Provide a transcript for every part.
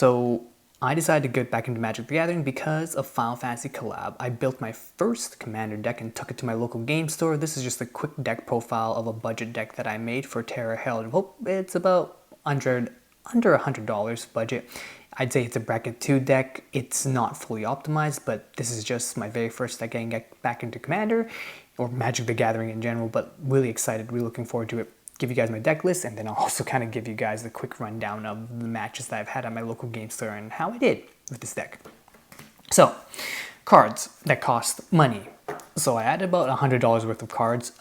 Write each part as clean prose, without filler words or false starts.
So I decided to get back into Magic the Gathering because of Final Fantasy Collab. I built my first Commander deck and took it to my local game store. This is just a quick deck profile of a budget deck that I made for Terra Herald of Hope. It's about under $100 budget. I'd say it's a bracket 2 deck. It's not fully optimized, but this is just my very first deck getting back into Commander or Magic the Gathering in general, but really excited, really looking forward to it. Give you guys my deck list, and then I'll also kind of give you guys the quick rundown of the matches that I've had at my local game store and how I did with this deck. So, cards that cost money. So I added about $100 worth of cards.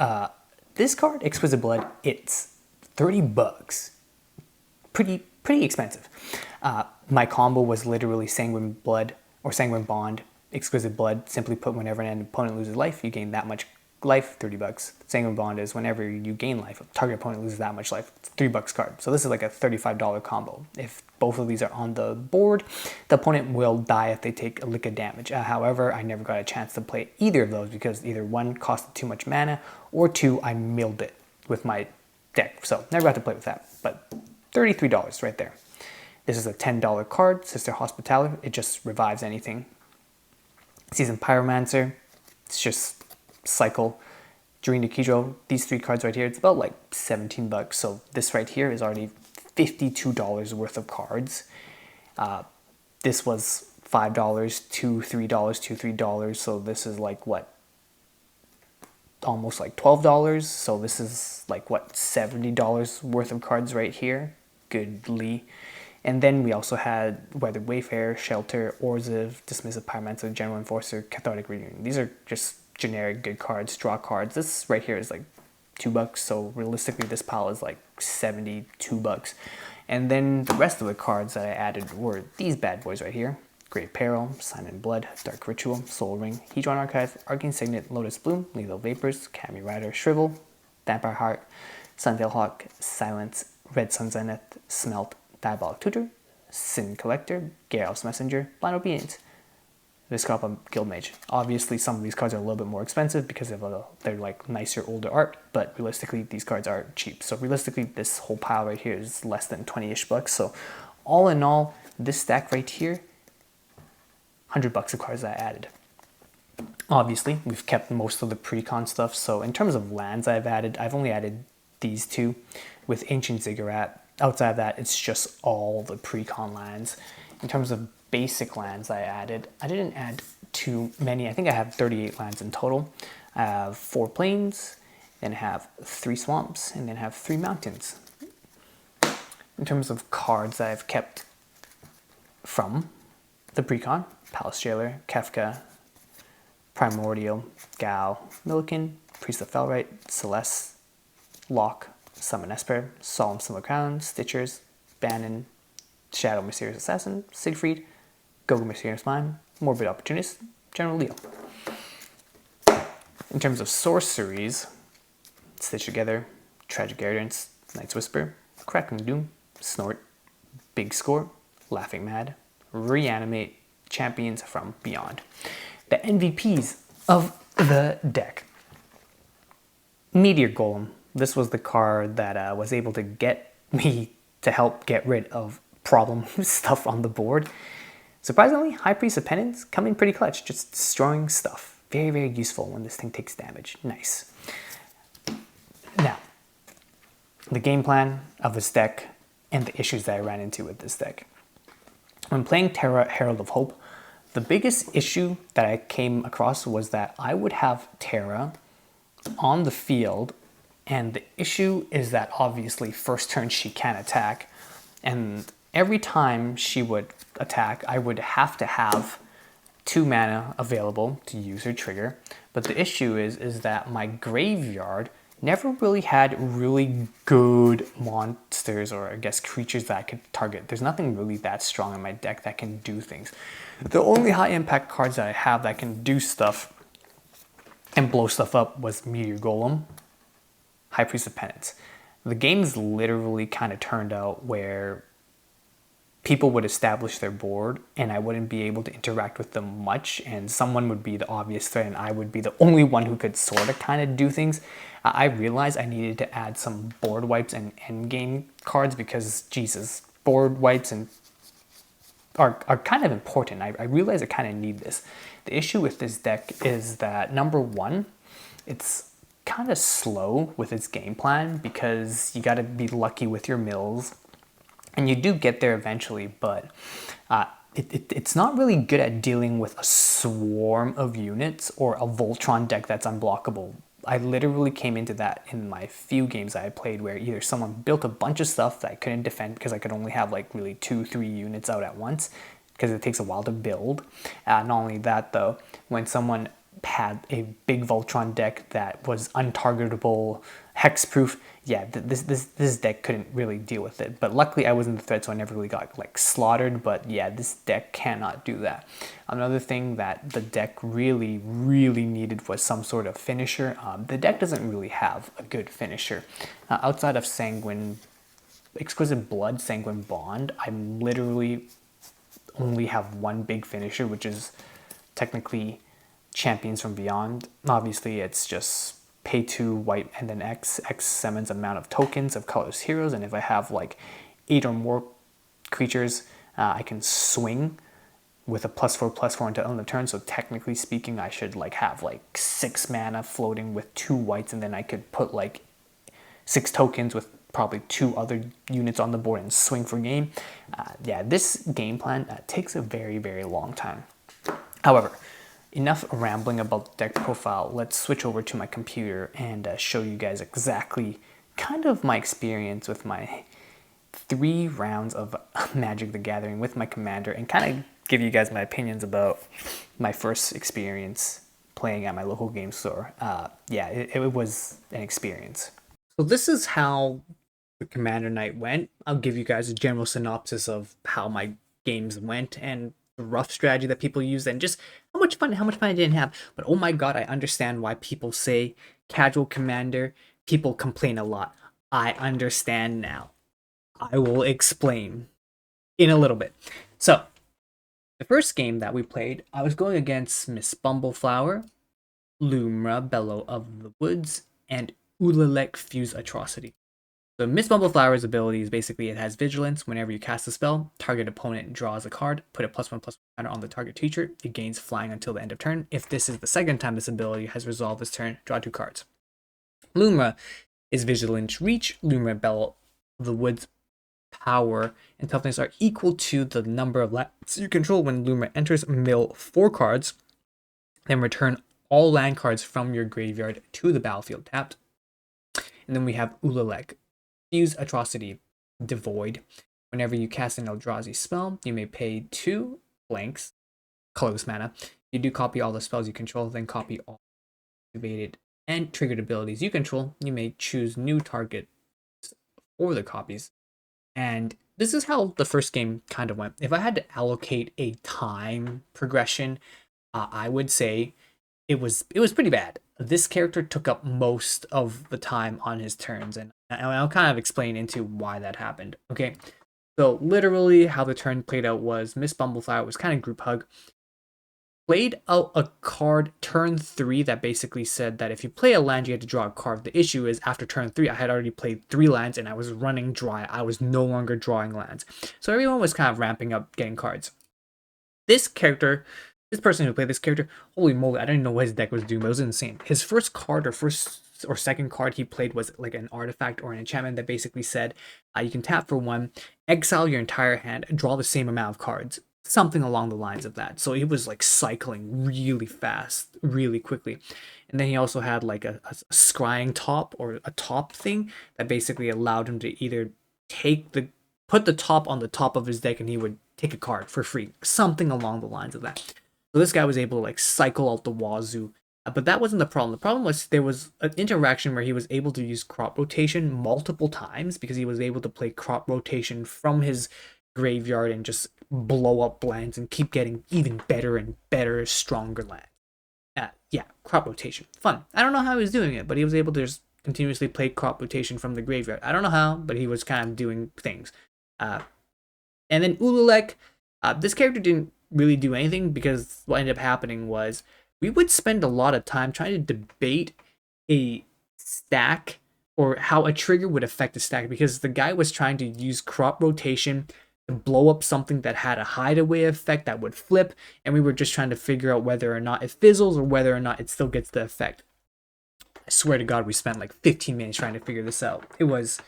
This card, Exquisite Blood, it's $30. Pretty expensive. My combo was literally Sanguine Blood or Sanguine Bond, Exquisite Blood. Simply put, whenever an opponent loses life, you gain that much life, $30. Sanguine Bond is whenever you gain life, a target opponent loses that much life, it's $3 card. So this is like a $35 combo. If both of these are on the board, the opponent will die if they take a lick of damage. However, I never got a chance to play either of those because either one costed too much mana or two, I milled it with my deck. So never got to play with that, but $33 right there. This is a $10 card, Sister Hospitaller. It just revives anything. Seasoned Pyromancer. It's just cycle. During the Kidro, these three cards right here, it's about like $17. So this right here is already $52 worth of cards. This was $5, $2, $3, $2, $3. So this is like what? Almost like $12. So this is like what? $70 worth of cards right here. Goodly. And then we also had Weathered Wayfarer, Shelter, Orziv, Dismissive Pyromancer, General Enforcer, Cathartic Reunion. These are just generic good cards, draw cards. This right here is like $2, so realistically this pile is like $72. And then the rest of the cards that I added were these bad boys right here. Great Peril, Sign in Blood, Dark Ritual, Soul Ring, Hedron Archive, Arcane Signet, Lotus Bloom, Lethal Vapors, Kami Rider, Shrivel, Vampire Heart, Sunveil Hawk, Silence, Red Sun Zenith, Smelt, Diabolic Tutor, Sin Collector, Geralt's Messenger, Blind Obedience, Viscopa Guildmage. Obviously, some of these cards are a little bit more expensive because of they're like nicer, older art, but realistically, these cards are cheap. So realistically, this whole pile right here is less than 20-ish bucks. So all in all, this stack right here, $100 of cards that I added. Obviously, we've kept most of the pre-con stuff. So in terms of lands I've only added these two with Ancient Ziggurat. Outside of that, it's just all the pre-con lands. In terms of basic lands I didn't add too many. I think I have 38 lands in total. I have 4 plains, then have 3 swamps, and then have 3 mountains. In terms of cards I've kept from the precon, Palace Jailer, Kefka, Primordial, Gal, Milliken, Priest of Felright, Celeste, Locke, Summon Esper, Solemn Silver Crown, Stitchers, Bannon, Shadow Mysterious Assassin, Siegfried, Gogo Mysterious Mime, Morbid Opportunist, General Leo. In terms of sorceries, Stitch Together, Tragic Arrogance, Night's Whisper, Crackling Doom, Snort, Big Score, Laughing Mad, Reanimate, Champions from Beyond. The MVPs of the deck. Meteor Golem. This was the card that was able to get me to help get rid of problem stuff on the board. Surprisingly, High Priest of Penance come in pretty clutch, just destroying stuff. Very useful when this thing takes damage. Nice. Now, the game plan of this deck and the issues that I ran into with this deck. When playing Terra Herald of Hope, the biggest issue that I came across was that I would have Terra on the field, and the issue is that obviously first turn she can't attack, and every time she would attack, I would have to have 2 mana available to use her trigger. But the issue is that my graveyard never really had really good monsters, or I guess creatures that I could target. There's nothing really that strong in my deck that can do things. The only high impact cards that I have that can do stuff and blow stuff up was Meteor Golem, High Priest of Penance. The game's literally kind of turned out where people would establish their board and I wouldn't be able to interact with them much, and someone would be the obvious threat and I would be the only one who could sort of kind of do things. I realized I needed to add some board wipes and endgame cards because, Jesus, board wipes and are kind of important. I realize I kind of need this. The issue with this deck is that number one, it's kind of slow with its game plan because you got to be lucky with your mills, and you do get there eventually, but it's not really good at dealing with a swarm of units or a Voltron deck that's unblockable. I literally came into that in my few games I played where either someone built a bunch of stuff that I couldn't defend because I could only have like really 2-3 units out at once because it takes a while to build. Not only that though, when someone had a big Voltron deck that was untargetable, hexproof, yeah, this deck couldn't really deal with it. But luckily I wasn't the threat, so I never really got like slaughtered. But yeah, this deck cannot do that. Another thing that the deck really needed was some sort of finisher. The deck doesn't really have a good finisher. Outside of Sanguine, Exquisite Blood, Sanguine Bond, I'm literally only have one big finisher, which is technically Champions from Beyond. Obviously, it's just pay 2 white and then X summons amount of tokens of colorless heroes, and if I have like 8 or more creatures, I can swing with a +4/+4 until end of turn. So technically speaking, I should like have like 6 mana floating with 2 whites, and then I could put like 6 tokens with probably 2 other units on the board and swing for game. Yeah, this game plan takes a very long time. However, enough rambling about the deck profile. Let's switch over to my computer and show you guys exactly kind of my experience with my 3 rounds of Magic the Gathering with my commander, and kind of give you guys my opinions about my first experience playing at my local game store. Yeah, it was an experience. So this is how the Commander night went. I'll give you guys a general synopsis of how my games went and the rough strategy that people use, and just how much fun I didn't have. But oh my god, I understand why people say casual Commander. People complain a lot. I understand now. I will explain in a little bit. So, the first game that we played, I was going against Miss Bumbleflower, Lumra, Bellow of the Woods, and Ulalek, Fuse Atrocity. So Miss Bumbleflower's ability is basically it has Vigilance. Whenever you cast a spell, target opponent draws a card, put a +1/+1 counter on the target creature. It gains flying until the end of turn. If this is the second time this ability has resolved this turn, draw 2 cards. Lumra is Vigilance Reach. Lumra, Bellow of the Woods, power and toughness are equal to the number of lands you control. When Lumra enters, mill 4 cards, then return all land cards from your graveyard to the battlefield tapped. And then we have Ulalek, Fuse Atrocity, Devoid. Whenever you cast an Eldrazi spell, you may pay 2 blanks, colorless mana. You do copy all the spells you control, then copy all activated and triggered abilities you control. You may choose new targets for the copies. And this is how the first game kind of went. If I had to allocate a time progression, I would say it was pretty bad. This character took up most of the time on his turns, and I'll kind of explain into why that happened. Okay, so literally how the turn played out was Miss Bumbleflower was kind of group hug, played out a card turn 3 that basically said that if you play a land, you had to draw a card. The issue is after turn 3, I had already played 3 lands and I was running dry. I was no longer drawing lands. So everyone was kind of ramping up getting cards. This person who played this character, holy moly, I didn't know what his deck was doing, but it was insane. His first card or second card he played was like an artifact or an enchantment that basically said you can tap for 1, exile your entire hand, and draw the same amount of cards. Something along the lines of that. So he was like cycling really fast, really quickly. And then he also had like a scrying top or a top thing that basically allowed him to either put the top on the top of his deck and he would take a card for free. Something along the lines of that. So this guy was able to like cycle out the wazoo. But that wasn't the problem. The problem was there was an interaction where he was able to use crop rotation multiple times because he was able to play crop rotation from his graveyard and just blow up lands and keep getting even better and better, stronger lands. Yeah, crop rotation. Fun. I don't know how he was doing it, but he was able to just continuously play crop rotation from the graveyard. I don't know how, but he was kind of doing things. And then Ulalek, this character didn't really do anything because what ended up happening was we would spend a lot of time trying to debate a stack or how a trigger would affect a stack because the guy was trying to use crop rotation to blow up something that had a hideaway effect that would flip, and we were just trying to figure out whether or not it fizzles or whether or not it still gets the effect. I swear to God, we spent like 15 minutes trying to figure this out. It was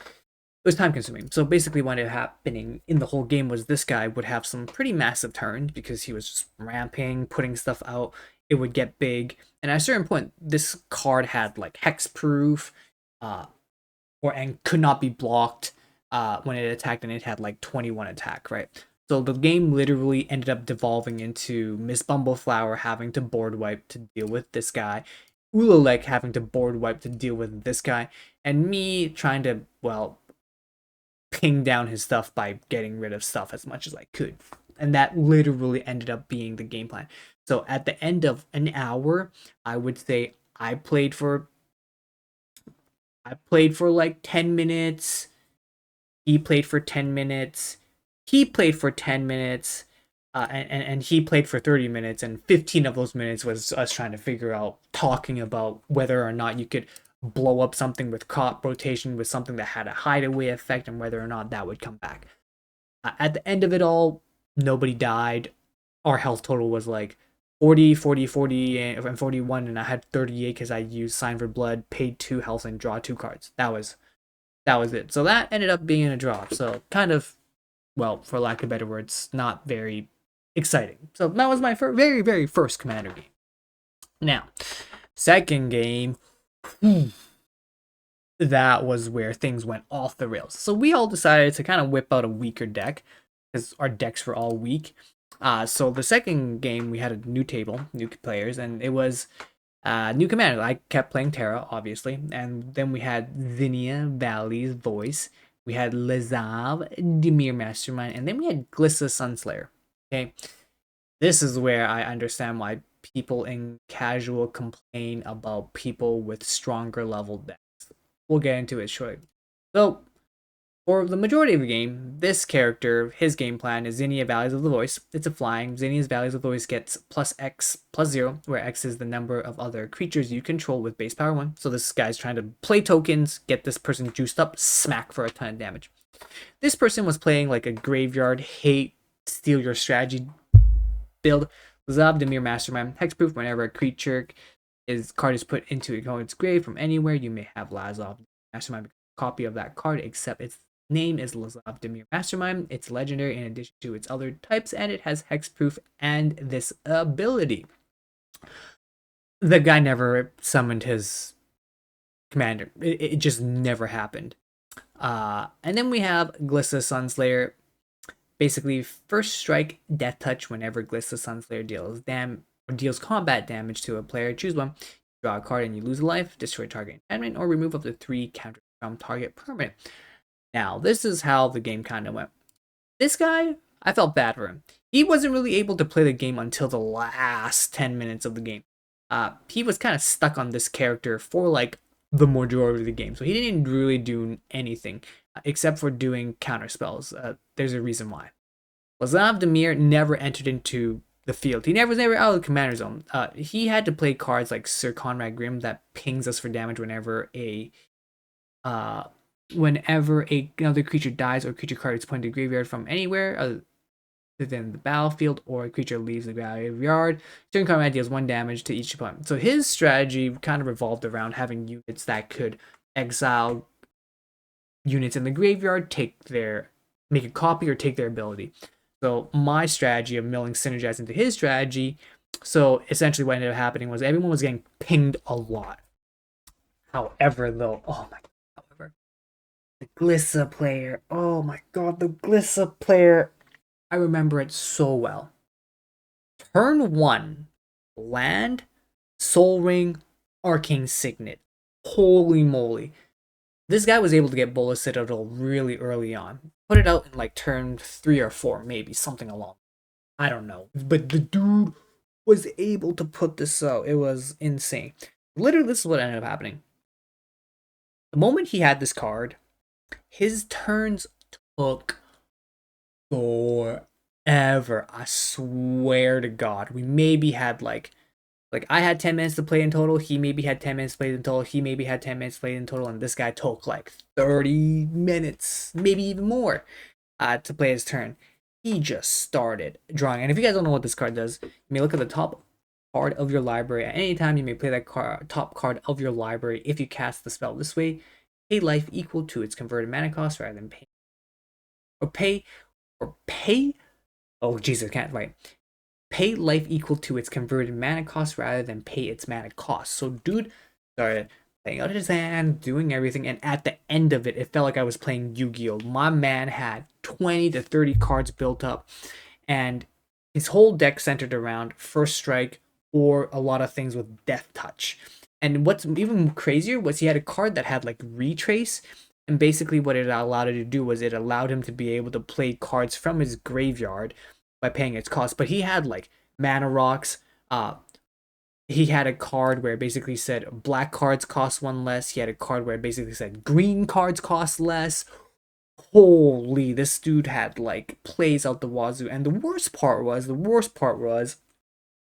time consuming. So basically what ended happening in the whole game was this guy would have some pretty massive turns because he was just ramping, putting stuff out. It would get big. And at a certain point, this card had like hexproof, and could not be blocked when it attacked, and it had like 21 attack, right? So the game literally ended up devolving into Miss Bumbleflower having to board wipe to deal with this guy, Ulalek having to board wipe to deal with this guy, and me trying to, well, ping down his stuff by getting rid of stuff as much as I could. And that literally ended up being the game plan. So at the end of an hour, I would say I played for like 10 minutes. He played for 10 minutes. He played for 10 minutes. And he played for 30 minutes, and 15 of those minutes was us trying to figure out, talking about whether or not you could blow up something with crop rotation with something that had a hideaway effect and whether or not that would come back. At the end of it all, nobody died. Our health total was like 40, 40, 40, and 41, and I had 38 because I used Sign for Blood, paid 2 health, and draw 2 cards. That was it. So that ended up being a draw. So kind of, well, for lack of better words, not very exciting. So that was my very, very first Commander game. Now, second game, that was where things went off the rails. So we all decided to kind of whip out a weaker deck because our decks were all weak. So the second game, we had a new table, new players, and it was new commander. I kept playing Terra, obviously, and then we had Zinnia, Valley's Voice. We had Lazav, Dimir Mastermind, and then we had Glissa Sunslayer. Okay, this is where I understand why people in casual complain about people with stronger level decks. We'll get into it shortly. So, for the majority of the game, this character, his game plan is Zinnia Valleys of the Voice. It's a flying. Zinnia's Valleys of the Voice gets plus X plus 0, where X is the number of other creatures you control with base power 1. So this guy's trying to play tokens, get this person juiced up, smack for a ton of damage. This person was playing like a graveyard, hate, steal your strategy build. Lazav Dimir Mastermind, hexproof. Whenever a creature card is put into its grave from anywhere, you may have Lazav Mastermind copy of that card, except its name is Lazav Dimir Mastermind. It's legendary in addition to its other types, and it has hexproof and this ability. The guy never summoned his commander. It just never happened. And then we have Glissa Sunslayer. Basically, first strike, death touch. Whenever Glissa Sunslayer deals combat damage to a player, choose one. Draw a card and you lose a life. Destroy target enchantment or remove up to 3 counters from target permanent. Now, this is how the game kind of went. This guy, I felt bad for him. He wasn't really able to play the game until the last 10 minutes of the game. He was kind of stuck on this character for like the majority of the game. So he didn't really do anything except for doing counter spells. There's a reason why. Lazav Dimir never entered into the field. He was never out of the commander zone. He had to play cards like Sir Conrad Grimm that pings us for damage whenever another creature dies or creature card is pointed to the graveyard from anywhere other than the battlefield, or a creature leaves the graveyard. Certain Conrad deals 1 damage to each opponent. So his strategy kind of revolved around having units that could exile units in the graveyard, make a copy or take their ability. So my strategy of milling synergized into his strategy. So essentially what ended up happening was everyone was getting pinged a lot. However, though, the Glissa player, oh my god, the Glissa player, I remember it so well. Turn 1, land, Soul Ring, Arcane Signet. Holy moly. This guy was able to get Bola Citadel really early on. Put it out in like turn 3 or 4, maybe, something along. I don't know. But the dude was able to put this out. It was insane. Literally, this is what ended up happening. The moment he had this card, his turns took forever. I swear to God. We maybe had like I had 10 minutes to play in total. He maybe had 10 minutes played in total. He maybe had 10 minutes played in total. And this guy took like 30 minutes, maybe even more, to play his turn. he just started drawing. And if you guys don't know what this card does, you may look at the top card of your library. At any time, you may play that top card of your library if you cast the spell this way. Pay life equal to its converted mana cost rather than pay. Or pay. Oh, Jesus, I can't write. Pay life equal to its converted mana cost rather than pay its mana cost. So, dude started playing out his hand, doing everything, and at the end of it, it felt like I was playing Yu-Gi-Oh! My man had 20 to 30 cards built up, and his whole deck centered around First Strike or a lot of things with Death Touch. And what's even crazier was he had a card that had like Retrace, and basically what it allowed him to do was it allowed him to be able to play cards from his graveyard by paying its cost. But he had like Mana Rocks, he had a card where it basically said black cards cost one less. He had a card where it basically said green cards cost less. Holy, this dude had like plays out the wazoo. And the worst part was,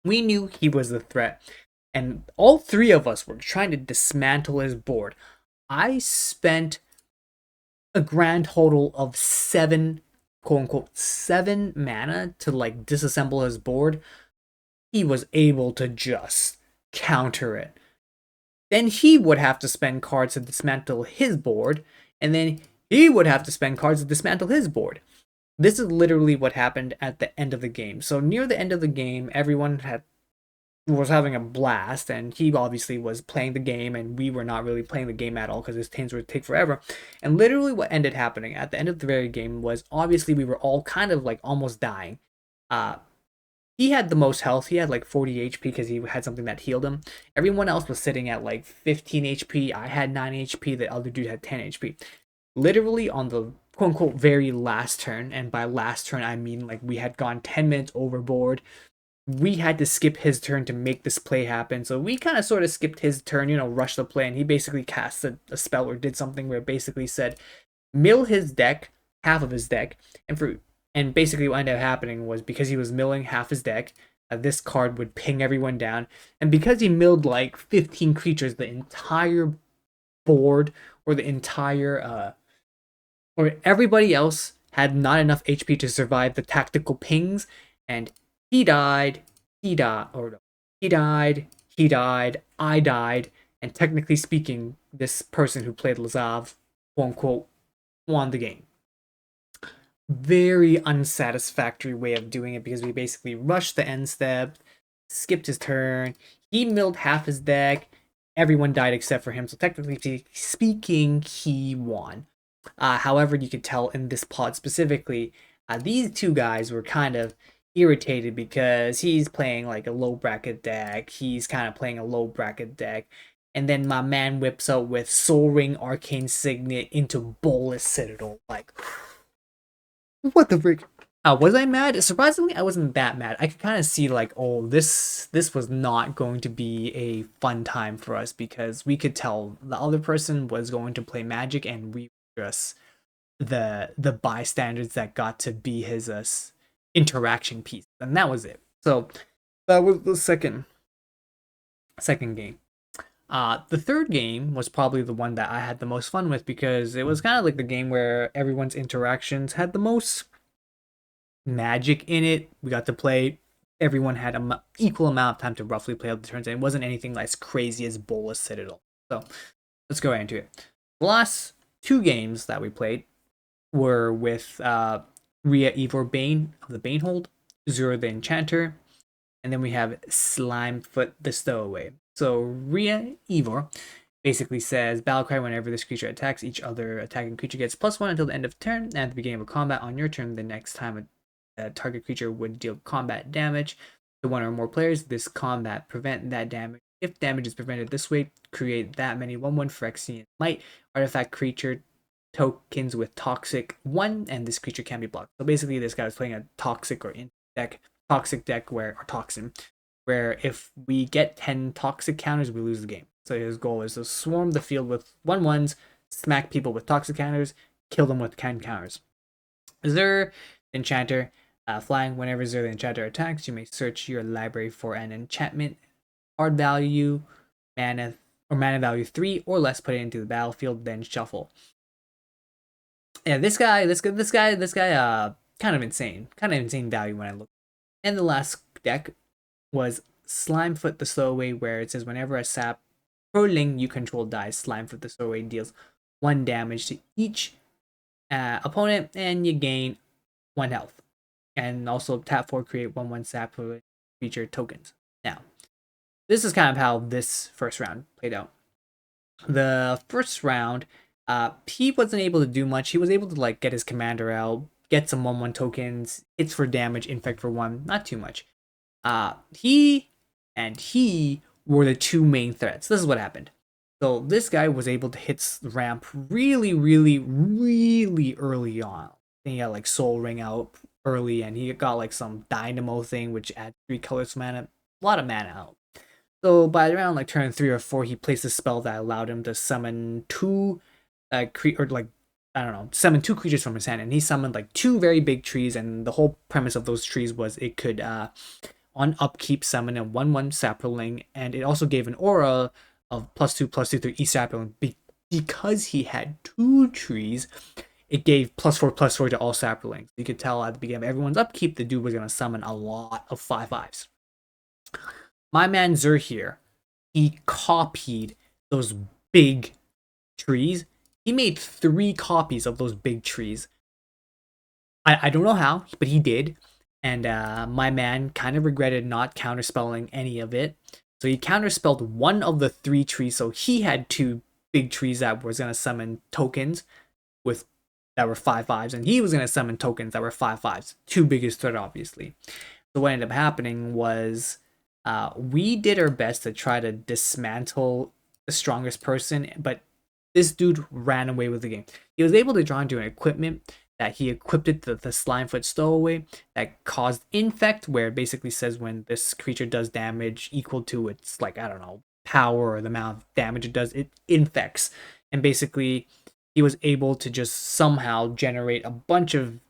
we knew he was the threat. And all three of us were trying to dismantle his board. I spent a grand total of 7, quote unquote, 7 mana to like disassemble his board. He was able to just counter it. Then he would have to spend cards to dismantle his board, and then he would have to spend cards to dismantle his board. This is literally what happened at the end of the game. So near the end of the game, everyone was having a blast, and he obviously was playing the game, and we were not really playing the game at all because his turns would take forever. And literally what ended happening at the end of the very game was obviously we were all kind of like almost dying. He had the most health. He had like 40 HP because he had something that healed him. Everyone else was sitting at like 15 HP. I had 9 HP. The other dude had 10 HP. Literally on the quote unquote very last turn, and by last turn I mean like we had gone 10 minutes overboard. We had to skip his turn to make this play happen. So we kind of sort of skipped his turn, rushed the play, and he basically cast a spell or did something where it basically said mill his deck, half of his deck, and basically what ended up happening was because he was milling half his deck, this card would ping everyone down. And because he milled like 15 creatures, the entire board or the entire or everybody else had not enough HP to survive the tactical pings, and he died, I died, and technically speaking, this person who played Lazav, quote unquote, won the game. Very unsatisfactory way of doing it because we basically rushed the end step, skipped his turn, he milled half his deck, everyone died except for him, so technically speaking, he won. However, you could tell in this pod specifically, these two guys were kind of irritated because he's playing like a low bracket deck, he's kind of playing a low bracket deck, and then my man whips out with Soul Ring, Arcane Signet into Bolus Citadel. Like, what the frick? Was I mad? Surprisingly, I wasn't that mad. I could kind of see like, oh, this was not going to be a fun time for us because we could tell the other person was going to play Magic, and we were just the bystanders that got to be his interaction piece, and that was it. So that was the second game. The third game was probably the one that I had the most fun with because it was kind of like the game where everyone's interactions had the most magic in it. We got to play. Everyone had an equal amount of time to roughly play out the turns, and it wasn't anything as crazy as Bolus Citadel. So let's go right into it. The last 2 games that we played were with Rhea Ivor Bane of the Banehold, Zura the Enchanter, and then we have Slimefoot the Stowaway. So Rhea Ivor basically says Battlecry whenever this creature attacks, each other attacking creature gets +1 until the end of the turn, and at the beginning of a combat on your turn, the next time a target creature would deal combat damage to one or more players, this combat prevent that damage. If damage is prevented this way, create that many 1/1 Phyrexian Might artifact creature tokens with toxic 1, and this creature can be blocked. So basically this guy was playing a toxic deck or toxin, where if we get 10 toxic counters, we lose the game. So his goal is to swarm the field with 1/1s, smack people with toxic counters, kill them with 10 counters. Zur Enchanter, flying. Whenever Zur the Enchanter attacks, you may search your library for an enchantment, card value, mana value 3 or less, put it into the battlefield, then shuffle. Yeah, this guy kind of insane value when I look. And the last deck was Slimefoot the Stowaway, where it says whenever a sap trolling you control dies, Slimefoot the Stowaway deals 1 damage to each opponent, and you gain 1 health. And also tap 4, create 1/1 sap creature tokens. Now, this is kind of how this first round played out. The first round, he wasn't able to do much. He was able to like get his commander out, get some 1/1 tokens, hits for damage, infect for 1, not too much. He and he were the two main threats. This is what happened. So this guy was able to hit ramp really, really, really early on. He got like Soul Ring out early, and he got like some Dynamo thing, which adds 3 colors mana, a lot of mana out. So by around like turn 3 or 4, he placed a spell that allowed him to summon 2 summon 2 creatures from his hand, and he summoned like 2 very big trees, and the whole premise of those trees was it could on upkeep summon a 1/1 sapling, and it also gave an aura of +2/+2 through each sapling. Because he had 2 trees, it gave +4/+4 to all saplings. You could tell at the beginning of everyone's upkeep, the dude was going to summon a lot of 5/5s. My man Zur here, he copied those big trees. He made 3 copies of those big trees. I don't know how, but he did. And my man kind of regretted not counterspelling any of it. So he counterspelled 1 of the 3 trees. So he had 2 big trees that was going to summon tokens that were 5/5s. And he was going to summon tokens that were 5/5s. 2 biggest threat, obviously. So what ended up happening was we did our best to try to dismantle the strongest person. But this dude ran away with the game. He was able to draw into an equipment that he equipped it to the Slimefoot Stowaway that caused infect, where it basically says when this creature does damage equal to its, like, I don't know, power or the amount of damage it does, it infects. And basically, he was able to just somehow generate a bunch of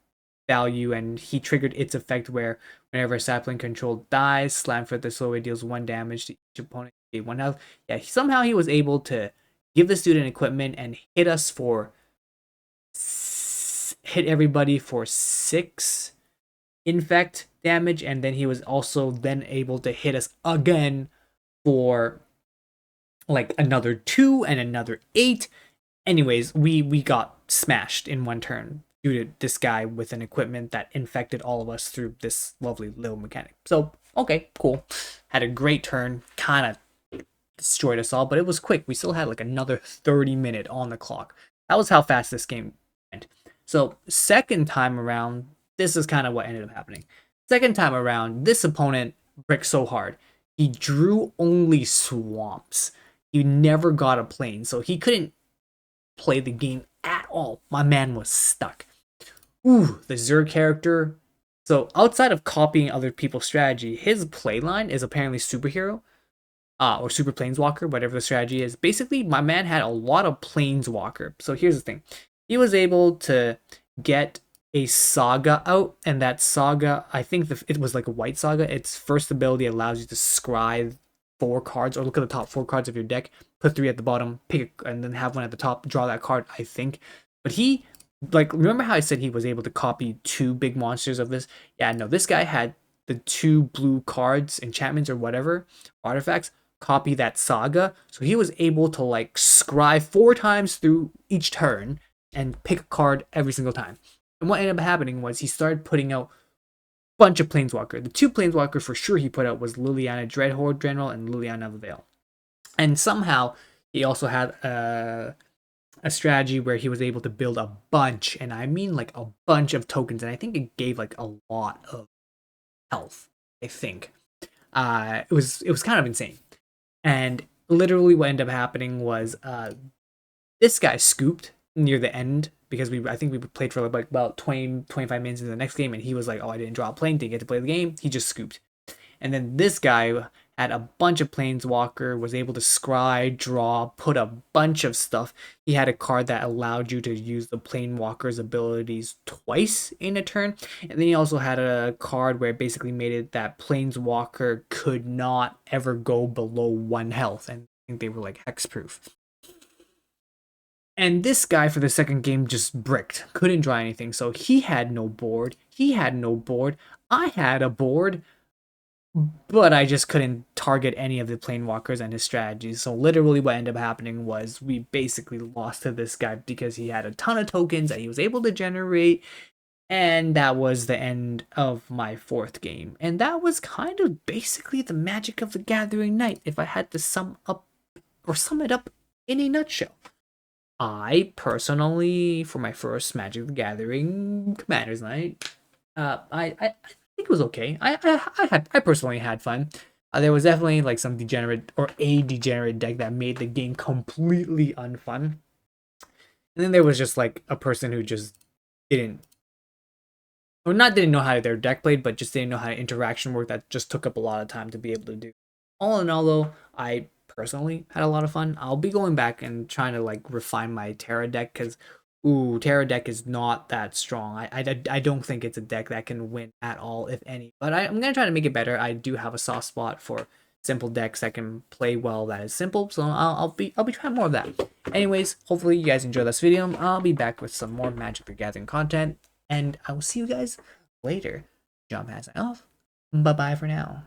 value, and he triggered its effect where whenever a sapling control dies, Slimefoot the Stowaway deals 1 damage to each opponent, 1 health. Yeah, somehow he was able to give the student equipment and hit us for hit everybody for 6 infect damage, and then he was also then able to hit us again for like another 2 and another 8. Anyways, we got smashed in 1 turn due to this guy with an equipment that infected all of us through this lovely little mechanic. So okay, cool. Had a great turn, kind of destroyed us all, but it was quick. We still had like another 30-minute on the clock. That was how fast this game went. So second time around, this is kind of what ended up happening. Second time around, this opponent bricked so hard. He drew only swamps. He never got a plane, so he couldn't play the game at all. My man was stuck. Ooh, the Zur character. So outside of copying other people's strategy, his playline is apparently superhero. Or super planeswalker, whatever the strategy is. Basically, my man had a lot of planeswalker. So here's the thing. He was able to get a saga out, and that saga, I think it was like a white saga. Its first ability allows you to scry 4 cards, or look at the top 4 cards of your deck, put 3 at the bottom, pick and then have 1 at the top, draw that card, I think. But he, like, remember how I said he was able to copy 2 big monsters of this? Yeah, no, this guy had the 2 blue cards, enchantments or whatever, artifacts, copy that saga. So he was able to like scry 4 times through each turn and pick a card every single time. And what ended up happening was he started putting out a bunch of Planeswalker. The 2 Planeswalker for sure he put out was Liliana Dreadhorde General and Liliana the Veil. And somehow he also had a strategy where he was able to build a bunch, and I mean like a bunch of tokens, and I think it gave like a lot of health. I think it was kind of insane. And literally what ended up happening was this guy scooped near the end, because I think we played for like about 20-25 minutes in the next game, and he was like, oh, I didn't draw a plane, didn't get to play the game. He just scooped. And then this guy had a bunch of planeswalker, was able to scry, draw, put a bunch of stuff. He had a card that allowed you to use the planeswalker's abilities twice in a turn. And then he also had a card where it basically made it that planeswalker could not ever go below 1 health. And I think they were like hexproof. And this guy for the second game just bricked, couldn't draw anything. So he had no board. He had no board. I had a board, but I just couldn't target any of the planewalkers and his strategies. So literally what ended up happening was we basically lost to this guy because he had a ton of tokens that he was able to generate, and that was the end of my fourth game. And that was kind of basically the Magic of the Gathering night, if I had to sum it up in a nutshell. I personally, for my first Magic of the Gathering Commanders night, I think it was okay. I personally had fun. There was definitely like some degenerate or a degenerate deck that made the game completely unfun, and then there was just like a person who just didn't, or not didn't know how their deck played, but just didn't know how interaction worked. That just took up a lot of time to be able to do. All in all, though, I personally had a lot of fun. I'll be going back and trying to like refine my Terra deck because, ooh, Terra deck is not that strong. I don't think it's a deck that can win at all, if any. But I'm gonna try to make it better. I do have a soft spot for simple decks that can play well. That is simple. So I'll be trying more of that. Anyways, hopefully you guys enjoy this video. I'll be back with some more Magic the Gathering content, and I will see you guys later. John passing off. Bye bye for now.